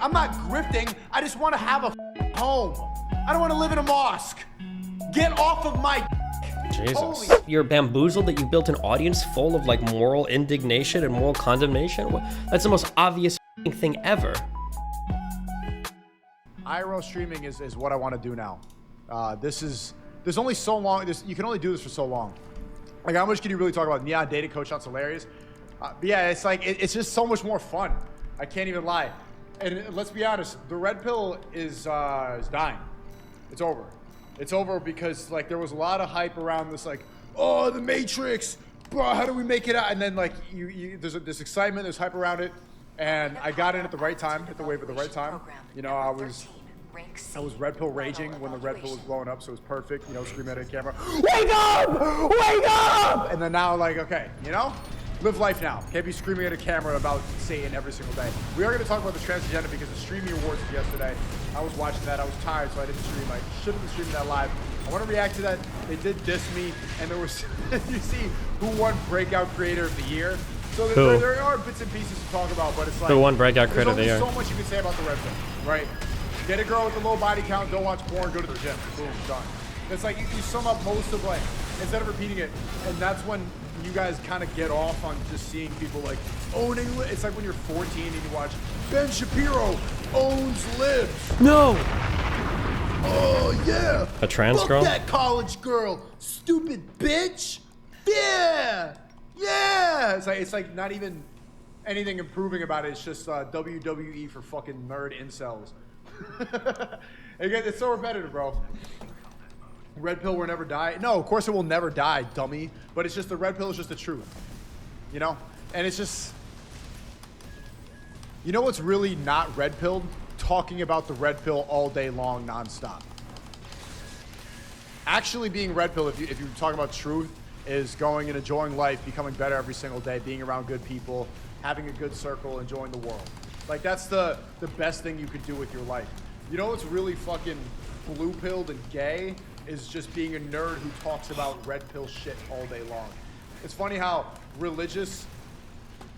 I'm not grifting. I just want to have a home. I don't want to live in a mosque. Get off of my Jesus. You're bamboozled that you built an audience full of like moral indignation and moral condemnation? That's the most obvious thing ever. IRL streaming is what I want to do now. There's only so long, you can only do this for so long. Like, how much can you really talk about Neon Dating Coach? That's hilarious. But yeah, it's like, it's just so much more fun. I can't even lie. And let's be honest, the red pill is dying. It's over. It's over because like there was a lot of hype around this, like, oh, the Matrix, bro, how do we make it out? And then like there's this excitement, there's hype around it, and I got in at the right time, hit the wave at the right time. You know, I was red pill raging when the red pill was blowing up, so it was perfect. You know, screaming at a camera, wake up, wake up! And then now like, okay, you know, live life now. Can't be screaming at a camera about Satan every single day. We are going to talk about the trans agenda because the streaming awards was yesterday. I was watching that. I was tired, so I didn't stream. I should have been streaming that live. I want to react to that. They did diss me, and there was, you see, who won Breakout Creator of the Year. So there are bits and pieces to talk about, but it's like, who won Breakout Creator of the Year? There's so much you can say about the red pill, right? Get a girl with a low body count, don't watch porn, go to the gym. Boom, done. It's like you sum up most of like, instead of repeating it, and that's when you guys kind of get off on just seeing people like owning. It's like when you're 14 and you watch Ben Shapiro owns libs. No. Oh yeah. A trans girl? Fuck that college girl, stupid bitch. Yeah, yeah. It's like not even anything improving about it. It's just WWE for fucking nerd incels. Again, it's so repetitive, bro. Red pill will never die. No, of course it will never die, dummy. But it's just the red pill is just the truth, you know. And it's just, you know what's really not red pilled? Talking about the red pill all day long, nonstop. Actually, being red pill, if you're talking about truth, is going and enjoying life, becoming better every single day, being around good people, having a good circle, enjoying the world. Like that's the best thing you could do with your life. You know what's really fucking blue pilled and gay? Is just being a nerd who talks about red pill shit all day long. It's funny how religious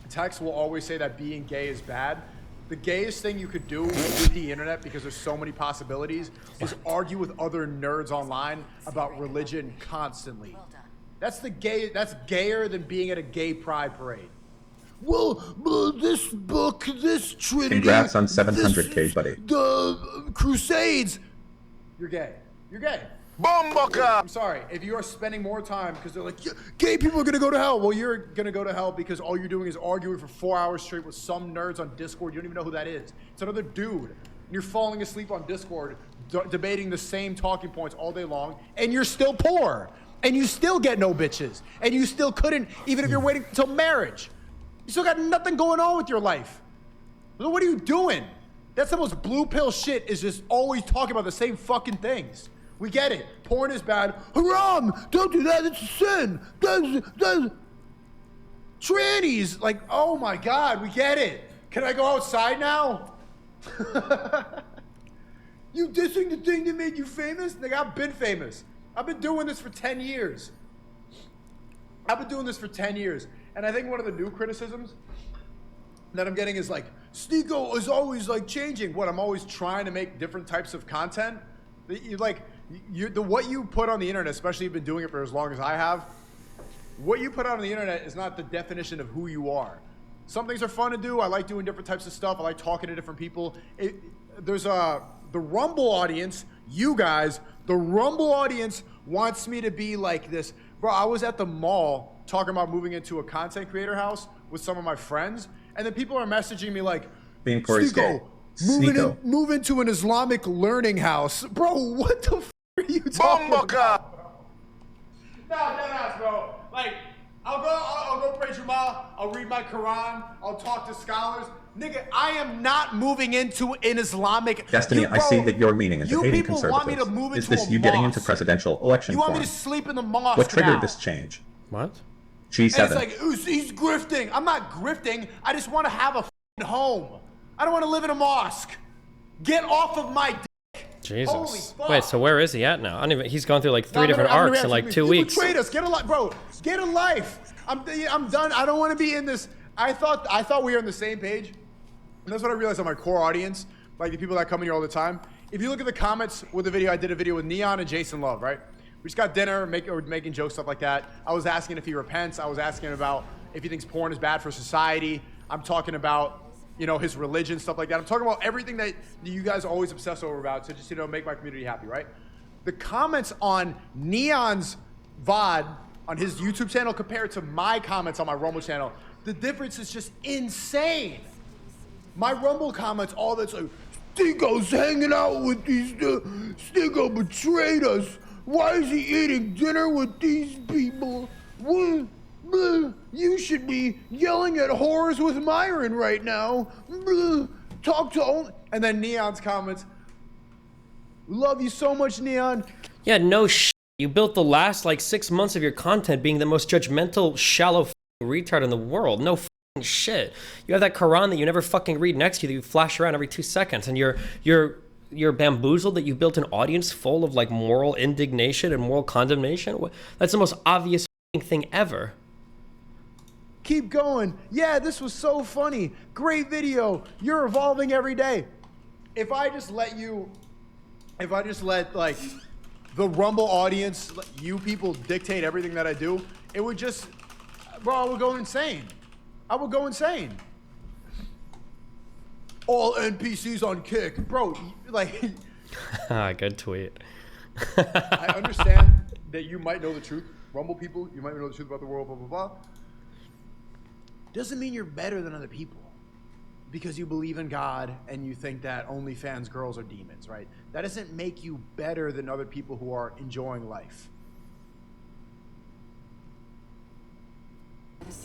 texts will always say that being gay is bad. The gayest thing you could do with the internet, because there's so many possibilities, is argue with other nerds online about religion constantly. That's gayer than being at a gay pride parade. Well, this book, this Trinity. Congrats on 700K, buddy. The Crusades. You're gay. You're gay. I'm sorry, if you are spending more time because they're like, yeah, gay people are gonna go to hell. Well, you're gonna go to hell because all you're doing is arguing for 4 hours straight with some nerds on Discord. You don't even know who that is. It's another dude. And you're falling asleep on Discord, debating the same talking points all day long, and you're still poor. And you still get no bitches. And you still couldn't, even if you're waiting until marriage. You still got nothing going on with your life. So what are you doing? That's the most blue pill shit, is just always talking about the same fucking things. We get it. Porn is bad. Haram! Don't do that. It's a sin. That's trannies. Like, oh my God, we get it. Can I go outside now? You dissing the thing that made you famous? Nigga, I've been famous. I've been doing this for 10 years. I've been doing this for 10 years. And I think one of the new criticisms that I'm getting is like, Sneako is always like changing. What, I'm always trying to make different types of content? What you put on the internet, especially if you've been doing it for as long as I have, what you put out on the internet is not the definition of who you are. Some things are fun to do. I like doing different types of stuff. I like talking to different people. There's the Rumble audience, you guys, the Rumble audience wants me to be like this. Bro, I was at the mall talking about moving into a content creator house with some of my friends, and then people are messaging me like, being Corey's gay. Move into an Islamic learning house. Bro, what the f are you talking about? No, deadass, bro. Like, I'll go pray Jummah, I'll read my Quran, I'll talk to scholars. Nigga, I am not moving into an Islamic... Destiny, I see that your meaning is hating conservatives. Want me to move is into this a you mosque? getting into presidential election You want form? me to sleep in the mosque What triggered now? this change? What? G7. And it's like, he's grifting. I'm not grifting. I just want to have a f***ing home. I don't want to live in a mosque. Get off of my dick. Jesus. Holy fuck. Wait, so where is he at now? I don't even, he's gone through like 3 different arcs in like 2 weeks. You betrayed us. Get a life, bro. Get a life. I'm done. I don't want to be in this. I thought we were on the same page. And that's what I realized on my core audience, like the people that come in here all the time. If you look at the comments with the video, I did a video with Neon and Jason Love, right? We just got dinner, making jokes, stuff like that. I was asking if he repents. I was asking about if he thinks porn is bad for society. I'm talking about, you know, his religion, stuff like that. I'm talking about everything that you guys always obsess over about to just, you know, make my community happy, right? The comments on Neon's VOD on his YouTube channel compared to my comments on my Rumble channel, the difference is just insane. My Rumble comments, all that's like, Sneako's hanging out with these, Sneako betrayed us. Why is he eating dinner with these people? What? You should be yelling at whores with Myron right now. Talk to only. And then Neon's comments, love you so much, Neon. Yeah, no shit. You built the last like 6 months of your content being the most judgmental, shallow retard in the world. No shit. You have that Quran that you never fucking read next to you that you flash around every 2 seconds, and you're bamboozled that you built an audience full of like moral indignation and moral condemnation. That's the most obvious thing ever. Keep going. Yeah, this was so funny. Great video. You're evolving every day. If I just let like the Rumble audience, you people dictate everything that I do, it would just, bro, I would go insane. I would go insane. All NPCs on Kick. Bro, like. Good tweet. I understand that you might know the truth. Rumble people, you might know the truth about the world, blah, blah, blah. Doesn't mean you're better than other people because you believe in God and you think that OnlyFans girls are demons, right? That doesn't make you better than other people who are enjoying life.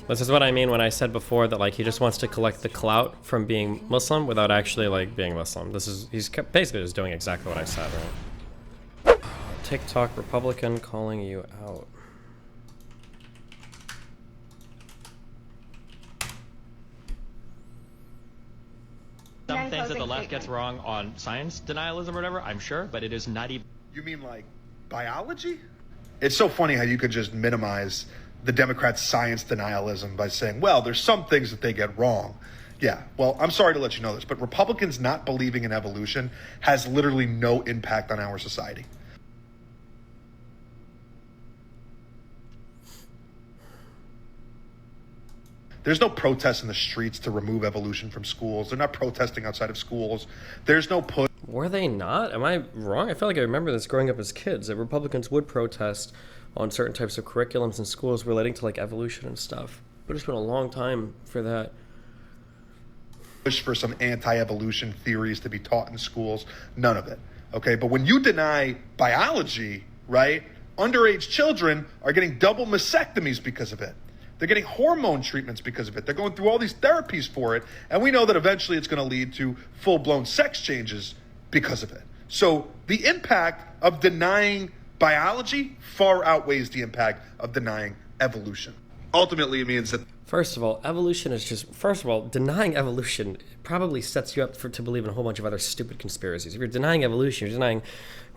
This is what I mean when I said before that like he just wants to collect the clout from being Muslim without actually like being Muslim. He's basically just doing exactly what I said, right? TikTok Republican calling you out. Some things that the left gets wrong on science denialism or whatever, I'm sure, but it is not even. You mean like biology? It's so funny how you could just minimize the Democrats' science denialism by saying, well, there's some things that they get wrong. Yeah, well, I'm sorry to let you know this, but Republicans not believing in evolution has literally no impact on our society. There's no protests in the streets to remove evolution from schools. They're not protesting outside of schools. There's no push. Were they not? Am I wrong? I feel like I remember this growing up as kids, that Republicans would protest on certain types of curriculums in schools relating to like evolution and stuff. But it's been a long time for that. Push for some anti-evolution theories to be taught in schools. None of it. Okay, but when you deny biology, right, underage children are getting double mastectomies because of it. They're getting hormone treatments because of it. They're going through all these therapies for it. And we know that eventually it's going to lead to full-blown sex changes because of it. So the impact of denying biology far outweighs the impact of denying evolution. Ultimately, it means that... First of all, evolution is just... First of all, denying evolution probably sets you up to believe in a whole bunch of other stupid conspiracies. If you're denying evolution, you're denying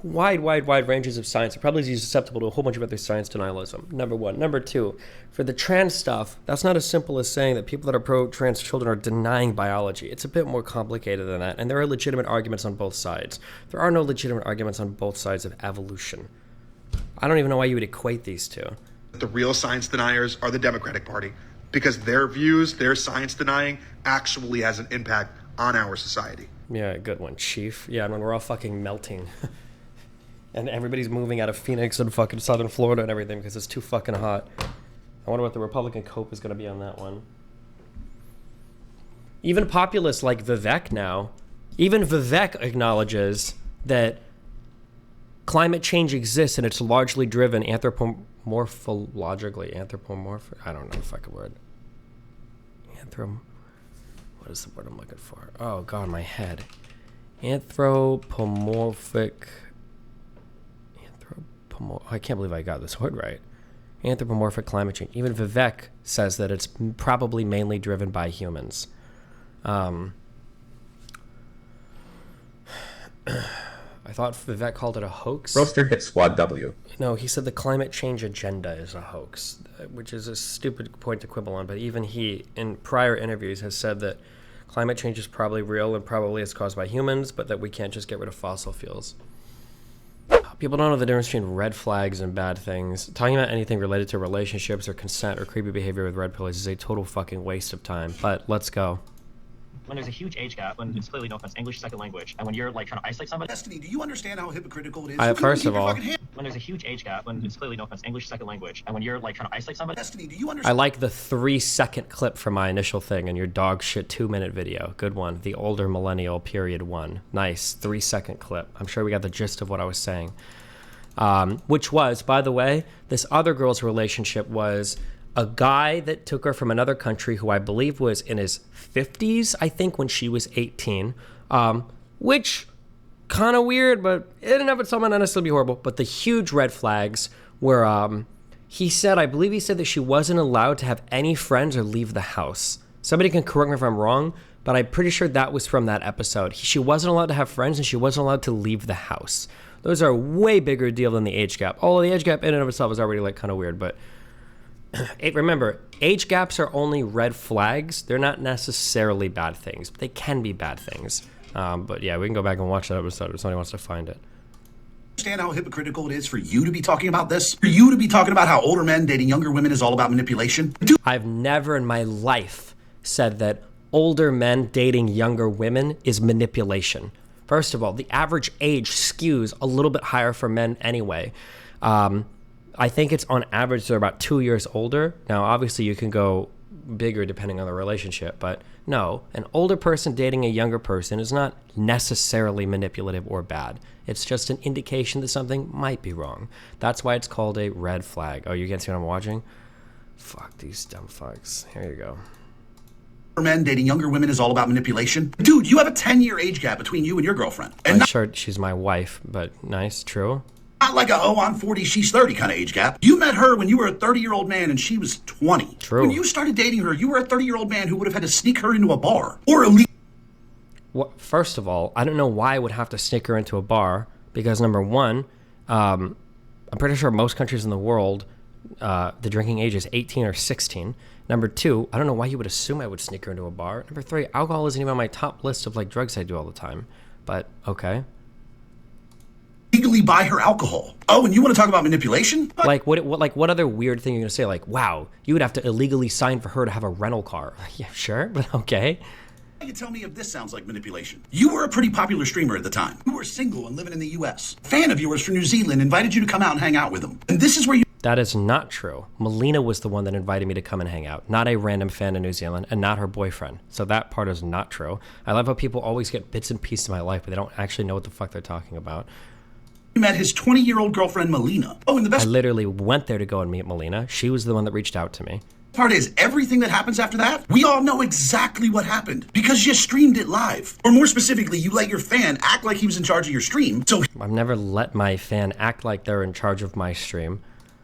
wide ranges of science. It probably is susceptible to a whole bunch of other science denialism, number one. Number two, for the trans stuff, that's not as simple as saying that people that are pro-trans children are denying biology. It's a bit more complicated than that, and there are legitimate arguments on both sides. There are no legitimate arguments on both sides of evolution. I don't even know why you would equate these two. The real science deniers are the Democratic Party, because their views, their science denying, actually has an impact on our society. Yeah, good one, Chief. Yeah, and when we're all fucking melting. And everybody's moving out of Phoenix and fucking southern Florida and everything because it's too fucking hot. I wonder what the Republican cope is going to be on that one. Even populists like Vivek now, even Vivek acknowledges that climate change exists and it's largely driven anthropomorphologically. I don't know the fucking word. What is the word I'm looking for? Oh, God, my head. Anthropomorphic... I can't believe I got this word right. Anthropomorphic climate change. Even Vivek says that it's probably mainly driven by humans. I thought Vivek called it a hoax. Roaster hit Squad W. No, he said the climate change agenda is a hoax, which is a stupid point to quibble on. But even he, in prior interviews, has said that Climate change is probably real and probably is caused by humans, but that we can't just get rid of fossil fuels. People don't know the difference between red flags and bad things. Talking about anything related to relationships or consent or creepy behavior with red pillars is a total fucking waste of time. But let's go. When there's a huge age gap, when it's clearly, no offense, English second language, and when you're like trying to isolate somebody. Destiny, do you understand how hypocritical it is? First of all, when there's a huge age gap, when it's clearly, no offense, English second language, and when you're like trying to isolate somebody. Destiny, do you understand? I like the 3-second clip from my initial thing and your dog shit 2-minute video. Good one. The older millennial period 1. Nice 3-second clip. I'm sure we got the gist of what I was saying. Which was, by the way, this other girl's relationship was a guy that took her from another country who I believe was in his 50s, I think, when she was 18, which kind of weird, but in and of itself might not necessarily be horrible. But the huge red flags were, I believe he said that she wasn't allowed to have any friends or leave the house. Somebody can correct me if I'm wrong, but I'm pretty sure that was from that episode. She wasn't allowed to have friends and she wasn't allowed to leave the house. Those are a way bigger deal than the age gap. Although the age gap in and of itself is already like kind of weird, but remember, age gaps are only red flags. They're not necessarily bad things. They can be bad things. But yeah, we can go back and watch that episode if somebody wants to find it. Understand how hypocritical it is for you to be talking about this? For you to be talking about how older men dating younger women is all about manipulation? I've never in my life said that older men dating younger women is manipulation. First of all, the average age skews a little bit higher for men anyway. I think it's on average they're about 2 years older. Now, obviously, you can go bigger depending on the relationship, but no, an older person dating a younger person is not necessarily manipulative or bad. It's just an indication that something might be wrong. That's why it's called a red flag. Oh, you can't see what I'm watching? Fuck these dumb fucks. Here you go. Men dating younger women is all about manipulation? Dude, you have a 10-year age gap between you and your girlfriend. And I'm sure she's my wife, but nice, true. Not like a, oh, I'm 40, she's 30 kind of age gap. You met her when you were a 30-year-old man and she was 20. True. When you started dating her, you were a 30-year-old man who would have had to sneak her into a bar. Or illegal. First of all, I don't know why I would have to sneak her into a bar, because number one, I'm pretty sure most countries in the world, the drinking age is 18 or 16. Number two, I don't know why you would assume I would sneak her into a bar. Number three, alcohol isn't even on my top list of like drugs I do all the time. But okay. Legally buy her alcohol. Oh, and you want to talk about manipulation? Like what other weird thing you're gonna say? Like, wow, you would have to illegally sign for her to have a rental car. Yeah, sure, but okay. You tell me if this sounds like manipulation. You were a pretty popular streamer at the time. You were single and living in the US. A fan of yours from New Zealand invited you to come out and hang out with him. And this is where you... That is not true. Melina was the one that invited me to come and hang out, not a random fan in New Zealand, and not her boyfriend. So that part is not true. I love how people always get bits and pieces of my life, but they don't actually know what the fuck they're talking about. You met his 20-year-old girlfriend, Melina. Oh, and the best... I literally went there to go and meet Melina. She was the one that reached out to me. Part is, everything that happens after that, we all know exactly what happened because you streamed it live. Or more specifically, you let your fan act like he was in charge of your stream, so I've never let my fan act like they're in charge of my stream.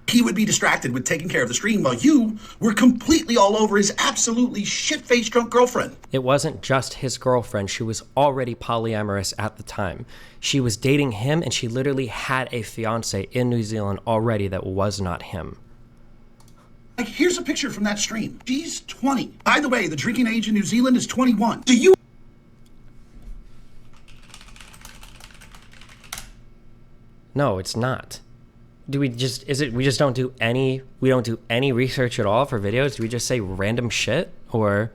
He would be distracted with taking care of the stream while you were completely all over his absolutely shit-faced drunk girlfriend. It wasn't just his girlfriend. She was already polyamorous at the time. She was dating him, and she literally had a fiance in New Zealand already that was not him. Like, here's a picture from that stream. She's 20. By the way, the drinking age in New Zealand is 21. Do you... No, it's not. We don't do any research at all for videos? Do we just say random shit? Or...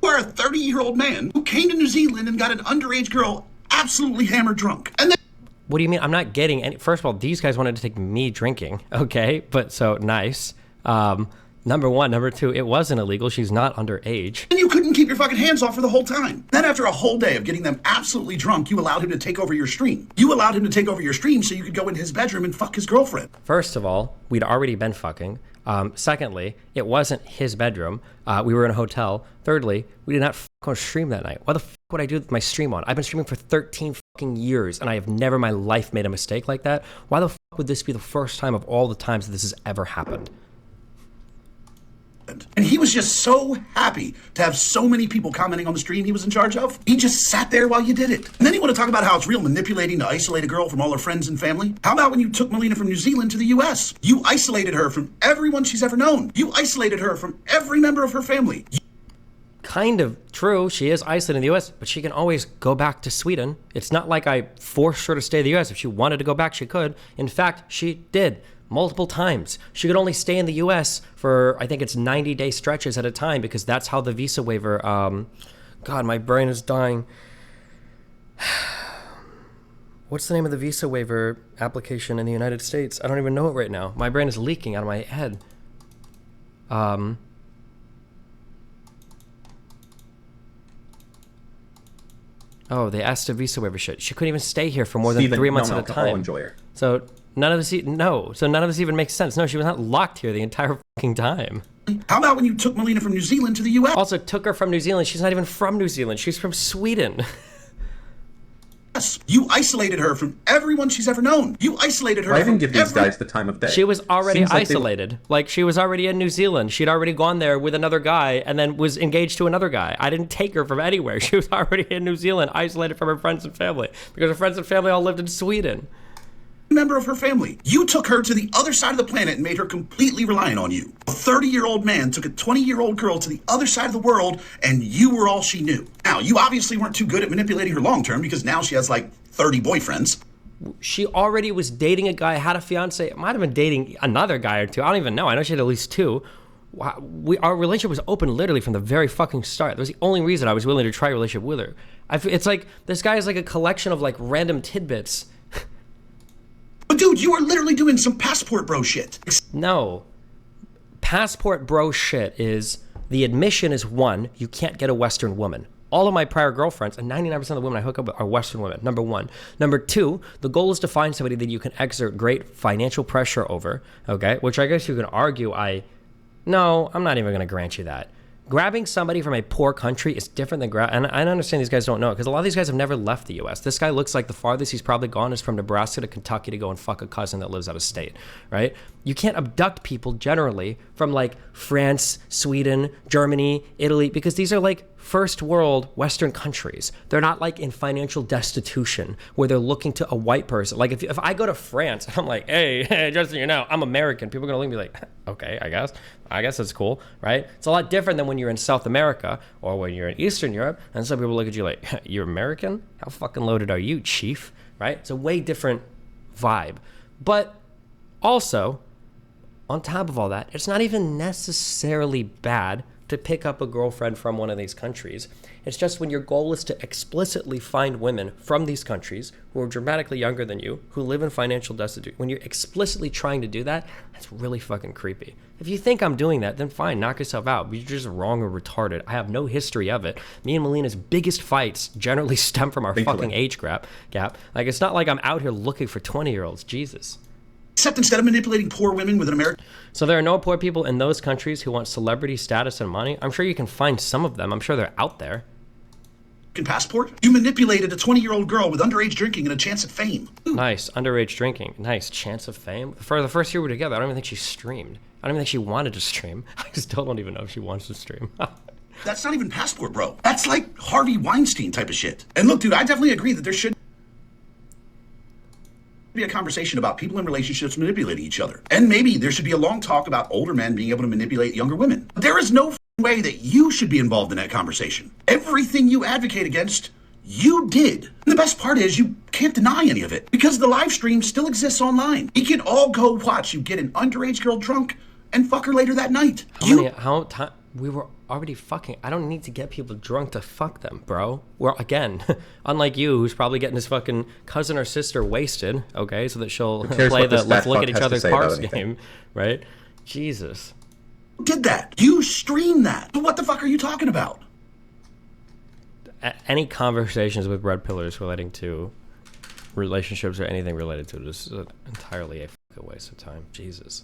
You are a 30-year-old man who came to New Zealand and got an underage girl absolutely hammered drunk. And then... What do you mean? I'm not getting any... First of all, these guys wanted to take me drinking, okay? But so, nice. Number one. Number two, it wasn't illegal. She's not underage. And you couldn't keep your fucking hands off her the whole time. Then after a whole day of getting them absolutely drunk, you allowed him to take over your stream. You allowed him to take over your stream so you could go in his bedroom and fuck his girlfriend. First of all, we'd already been fucking. Secondly, it wasn't his bedroom. We were in a hotel. Thirdly, we did not fuck on stream that night. Why the fuck would I do my stream on? I've been streaming for 13 fucking years, and I have never in my life made a mistake like that. Why the fuck would this be the first time of all the times that this has ever happened? And he was just so happy to have so many people commenting on the stream he was in charge of. He just sat there while you did it. And then you want to talk about how it's real manipulating to isolate a girl from all her friends and family? How about when you took Melina from New Zealand to the US? You isolated her from everyone she's ever known. You isolated her from every member of her family. kind of true. She is isolated in the U.S., but she can always go back to Sweden. It's not like I forced her to stay in the U.S. If she wanted to go back, she could. In fact, she did multiple times. She could only stay in the U.S. for, I think it's 90-day stretches at a time, because that's how the visa waiver, God, my brain is dying. What's the name of the visa waiver application in the United States? I don't even know it right now. My brain is leaking out of my head. Oh, they asked a visa waiver shit. She couldn't even stay here for more than 3 months at a time. Enjoyer. So none of this, so none of this even makes sense. No, she was not locked here the entire fucking time. How about when you took Melina from New Zealand to the U.S.? Also took her from New Zealand. She's not even from New Zealand. She's from Sweden. You isolated her from everyone she's ever known. You isolated her. I didn't give these guys the time of day. She was already Seems like isolated. Like, she was already in New Zealand. She'd already gone there with another guy and then was engaged to another guy. I didn't take her from anywhere. She was already in New Zealand, isolated from her friends and family, because her friends and family all lived in Sweden. Member of her family. You took her to the other side of the planet and made her completely reliant on you. A 30-year-old man took a 20-year-old girl to the other side of the world, and you were all she knew. Now, you obviously weren't too good at manipulating her long-term, because now she has like 30 boyfriends. She already was dating a guy, had a fiance, might have been dating another guy or two. I don't even know. I know she had at least two. Our relationship was open literally from the very fucking start. That was the only reason I was willing to try a relationship with her. It's like, this guy is like a collection of like random tidbits. But dude, you are literally doing some passport bro shit. No. Passport bro shit is, the admission is one, you can't get a Western woman. All of my prior girlfriends, and 99% of the women I hook up with are Western women, number one. Number two, the goal is to find somebody that you can exert great financial pressure over, okay? Which I guess you can argue no, I'm not even gonna grant you that. Grabbing somebody from a poor country is different than and I understand these guys don't know it, because a lot of these guys have never left the U.S. This guy looks like the farthest he's probably gone is from Nebraska to Kentucky to go and fuck a cousin that lives out of state, right? You can't abduct people generally from like France, Sweden, Germany, Italy, because these are like first world Western countries. They're not like in financial destitution where they're looking to a white person. Like if I go to France and I'm like, hey, just so you know, I'm American, people are gonna look at me like, okay, I guess that's cool, right? It's a lot different than when you're in South America or when you're in Eastern Europe and some people look at you like, you're American? How fucking loaded are you, chief? Right? It's a way different vibe. But also, on top of all that, it's not even necessarily bad to pick up a girlfriend from one of these countries. It's just when your goal is to explicitly find women from these countries who are dramatically younger than you, who live in financial destitution, when you're explicitly trying to do that, that's really fucking creepy. If you think I'm doing that, then fine, knock yourself out. But you're just wrong or retarded. I have no history of it. Me and Melina's biggest fights generally stem from our fucking age gap. Like, it's not like I'm out here looking for 20-year-olds. Jesus. Except instead of manipulating poor women with an American... So there are no poor people in those countries who want celebrity status and money? I'm sure you can find some of them. I'm sure they're out there. Passport? You manipulated a 20-year-old girl with underage drinking and a chance at fame. Nice. Underage drinking. Nice. Chance of fame. For the first year we were together, I don't even think she streamed. I don't even think she wanted to stream. I still don't even know if she wants to stream. That's not even passport, bro. That's like Harvey Weinstein type of shit. And look, dude, I definitely agree that there should be a conversation about people in relationships manipulating each other. And maybe there should be a long talk about older men being able to manipulate younger women. But there is no way that you should be involved in that conversation. Everything you advocate against, you did. And the best part is you can't deny any of it because the live stream still exists online. We can all go watch you get an underage girl drunk and fuck her later that night. We were already fucking. I don't need to get people drunk to fuck them, bro. Well, again, unlike you, who's probably getting his fucking cousin or sister wasted, okay, so that she'll play the let's look at each other's parts game, right? Jesus. You did that. You streamed that. But what the fuck are you talking about? Any conversations with red pillars relating to relationships or anything related to it is entirely a fucking waste of time. Jesus.